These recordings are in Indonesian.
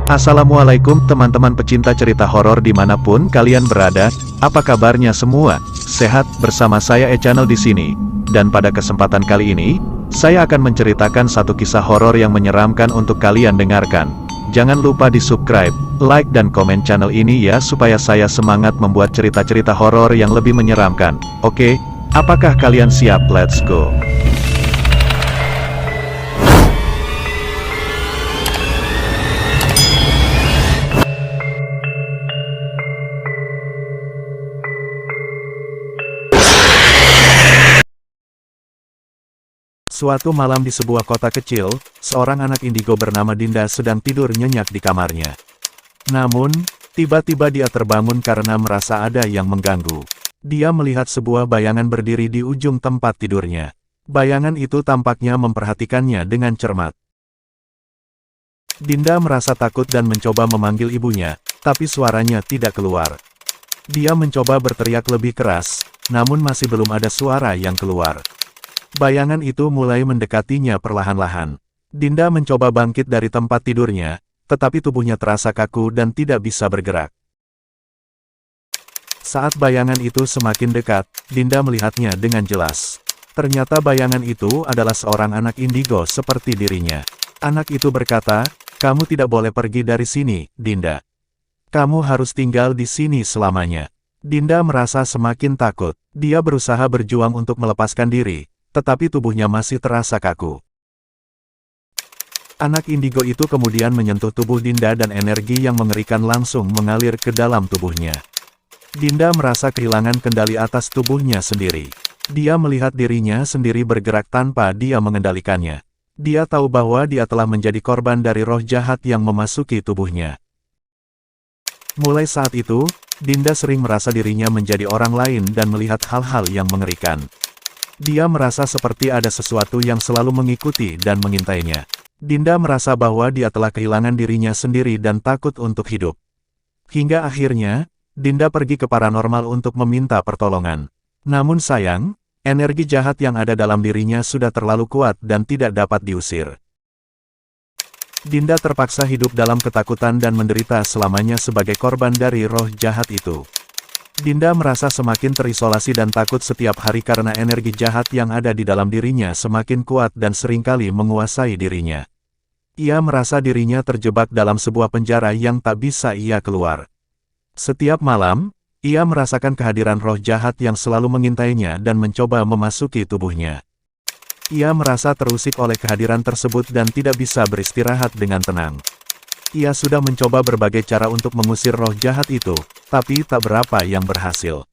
Assalamualaikum teman-teman pecinta cerita horor dimanapun kalian berada, apa kabarnya semua? Sehat, bersama saya E-Channel di sini. Dan pada kesempatan kali ini, saya akan menceritakan satu kisah horor yang menyeramkan untuk kalian dengarkan. Jangan lupa di subscribe, like dan komen channel ini ya supaya saya semangat membuat cerita-cerita horor yang lebih menyeramkan. Oke, apakah kalian siap? Let's go! Suatu malam di sebuah kota kecil, seorang anak indigo bernama Dinda sedang tidur nyenyak di kamarnya. Namun, tiba-tiba dia terbangun karena merasa ada yang mengganggu. Dia melihat sebuah bayangan berdiri di ujung tempat tidurnya. Bayangan itu tampaknya memperhatikannya dengan cermat. Dinda merasa takut dan mencoba memanggil ibunya, tapi suaranya tidak keluar. Dia mencoba berteriak lebih keras, namun masih belum ada suara yang keluar. Bayangan itu mulai mendekatinya perlahan-lahan. Dinda mencoba bangkit dari tempat tidurnya, tetapi tubuhnya terasa kaku dan tidak bisa bergerak. Saat bayangan itu semakin dekat, Dinda melihatnya dengan jelas. Ternyata bayangan itu adalah seorang anak indigo seperti dirinya. Anak itu berkata, "Kamu tidak boleh pergi dari sini, Dinda. Kamu harus tinggal di sini selamanya." Dinda merasa semakin takut. Dia berusaha berjuang untuk melepaskan diri, tetapi tubuhnya masih terasa kaku. Anak indigo itu kemudian menyentuh tubuh Dinda dan energi yang mengerikan langsung mengalir ke dalam tubuhnya. Dinda merasa kehilangan kendali atas tubuhnya sendiri. Dia melihat dirinya sendiri bergerak tanpa dia mengendalikannya. Dia tahu bahwa dia telah menjadi korban dari roh jahat yang memasuki tubuhnya. Mulai saat itu, Dinda sering merasa dirinya menjadi orang lain dan melihat hal-hal yang mengerikan. Dia merasa seperti ada sesuatu yang selalu mengikuti dan mengintainya. Dinda merasa bahwa dia telah kehilangan dirinya sendiri dan takut untuk hidup. Hingga akhirnya, Dinda pergi ke paranormal untuk meminta pertolongan. Namun sayang, energi jahat yang ada dalam dirinya sudah terlalu kuat dan tidak dapat diusir. Dinda terpaksa hidup dalam ketakutan dan menderita selamanya sebagai korban dari roh jahat itu. Dinda merasa semakin terisolasi dan takut setiap hari karena energi jahat yang ada di dalam dirinya semakin kuat dan seringkali menguasai dirinya. Ia merasa dirinya terjebak dalam sebuah penjara yang tak bisa ia keluar. Setiap malam, ia merasakan kehadiran roh jahat yang selalu mengintainya dan mencoba memasuki tubuhnya. Ia merasa terusik oleh kehadiran tersebut dan tidak bisa beristirahat dengan tenang. Ia sudah mencoba berbagai cara untuk mengusir roh jahat itu, tapi tak berapa yang berhasil.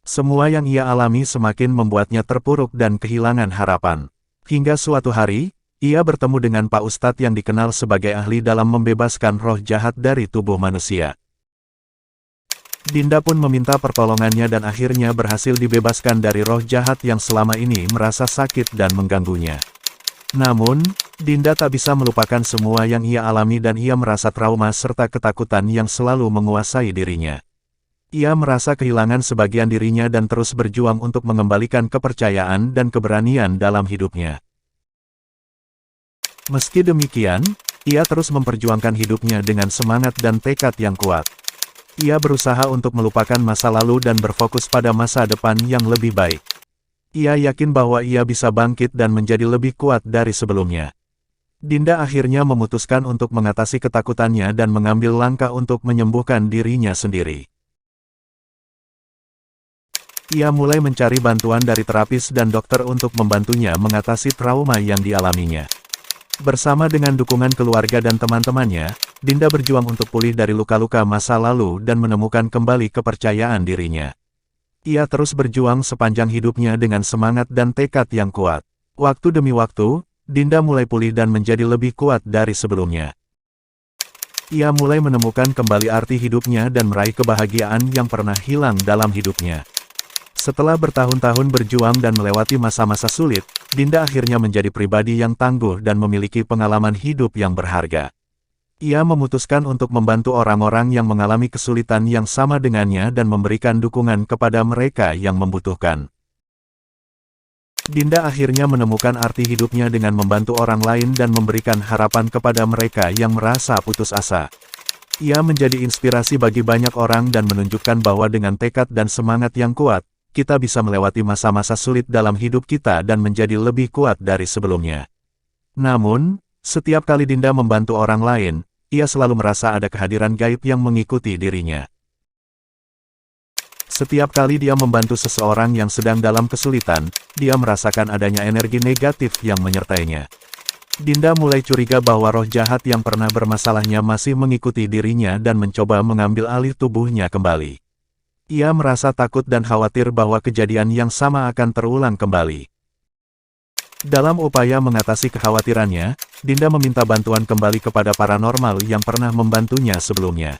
Semua yang ia alami semakin membuatnya terpuruk dan kehilangan harapan. Hingga suatu hari, ia bertemu dengan Pak Ustadz yang dikenal sebagai ahli dalam membebaskan roh jahat dari tubuh manusia. Dinda pun meminta pertolongannya dan akhirnya berhasil dibebaskan dari roh jahat yang selama ini merasa sakit dan mengganggunya. Namun, Dinda tak bisa melupakan semua yang ia alami dan ia merasa trauma serta ketakutan yang selalu menguasai dirinya. Ia merasa kehilangan sebagian dirinya dan terus berjuang untuk mengembalikan kepercayaan dan keberanian dalam hidupnya. Meski demikian, ia terus memperjuangkan hidupnya dengan semangat dan tekad yang kuat. Ia berusaha untuk melupakan masa lalu dan berfokus pada masa depan yang lebih baik. Ia yakin bahwa ia bisa bangkit dan menjadi lebih kuat dari sebelumnya. Dinda akhirnya memutuskan untuk mengatasi ketakutannya dan mengambil langkah untuk menyembuhkan dirinya sendiri. Ia mulai mencari bantuan dari terapis dan dokter untuk membantunya mengatasi trauma yang dialaminya. Bersama dengan dukungan keluarga dan teman-temannya, Dinda berjuang untuk pulih dari luka-luka masa lalu dan menemukan kembali kepercayaan dirinya. Ia terus berjuang sepanjang hidupnya dengan semangat dan tekad yang kuat. Waktu demi waktu, Dinda mulai pulih dan menjadi lebih kuat dari sebelumnya. Ia mulai menemukan kembali arti hidupnya dan meraih kebahagiaan yang pernah hilang dalam hidupnya. Setelah bertahun-tahun berjuang dan melewati masa-masa sulit, Dinda akhirnya menjadi pribadi yang tangguh dan memiliki pengalaman hidup yang berharga. Ia memutuskan untuk membantu orang-orang yang mengalami kesulitan yang sama dengannya dan memberikan dukungan kepada mereka yang membutuhkan. Dinda akhirnya menemukan arti hidupnya dengan membantu orang lain dan memberikan harapan kepada mereka yang merasa putus asa. Ia menjadi inspirasi bagi banyak orang dan menunjukkan bahwa dengan tekad dan semangat yang kuat, kita bisa melewati masa-masa sulit dalam hidup kita dan menjadi lebih kuat dari sebelumnya. Namun, setiap kali Dinda membantu orang lain, ia selalu merasa ada kehadiran gaib yang mengikuti dirinya. Setiap kali dia membantu seseorang yang sedang dalam kesulitan, dia merasakan adanya energi negatif yang menyertainya. Dinda mulai curiga bahwa roh jahat yang pernah bermasalahnya masih mengikuti dirinya dan mencoba mengambil alih tubuhnya kembali. Ia merasa takut dan khawatir bahwa kejadian yang sama akan terulang kembali. Dalam upaya mengatasi kekhawatirannya, Dinda meminta bantuan kembali kepada paranormal yang pernah membantunya sebelumnya.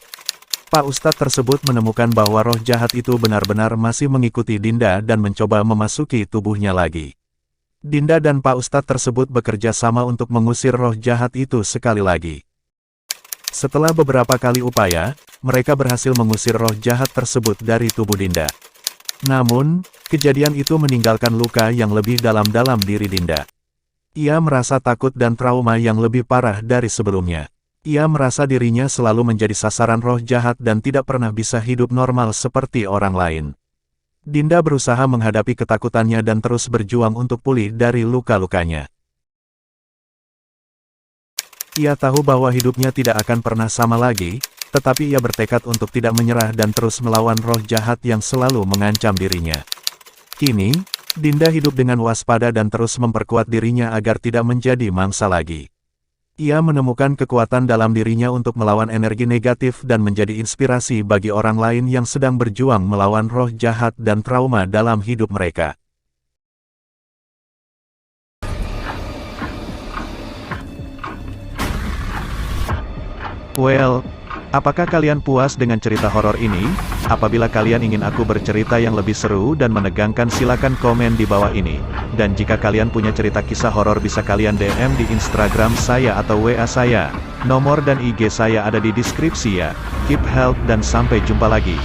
Pak Ustadz tersebut menemukan bahwa roh jahat itu benar-benar masih mengikuti Dinda dan mencoba memasuki tubuhnya lagi. Dinda dan Pak Ustadz tersebut bekerja sama untuk mengusir roh jahat itu sekali lagi. Setelah beberapa kali upaya, mereka berhasil mengusir roh jahat tersebut dari tubuh Dinda. Namun, kejadian itu meninggalkan luka yang lebih dalam diri Dinda. Ia merasa takut dan trauma yang lebih parah dari sebelumnya. Ia merasa dirinya selalu menjadi sasaran roh jahat dan tidak pernah bisa hidup normal seperti orang lain. Dinda berusaha menghadapi ketakutannya dan terus berjuang untuk pulih dari luka-lukanya. Ia tahu bahwa hidupnya tidak akan pernah sama lagi, tetapi ia bertekad untuk tidak menyerah dan terus melawan roh jahat yang selalu mengancam dirinya. Kini, Dinda hidup dengan waspada dan terus memperkuat dirinya agar tidak menjadi mangsa lagi. Ia menemukan kekuatan dalam dirinya untuk melawan energi negatif dan menjadi inspirasi bagi orang lain yang sedang berjuang melawan roh jahat dan trauma dalam hidup mereka. Well, apakah kalian puas dengan cerita horor ini? Apabila kalian ingin aku bercerita yang lebih seru dan menegangkan, silakan komen di bawah ini. Dan jika kalian punya cerita kisah horor bisa kalian DM di Instagram saya atau WA saya. Nomor dan IG saya ada di deskripsi ya. Keep health dan sampai jumpa lagi.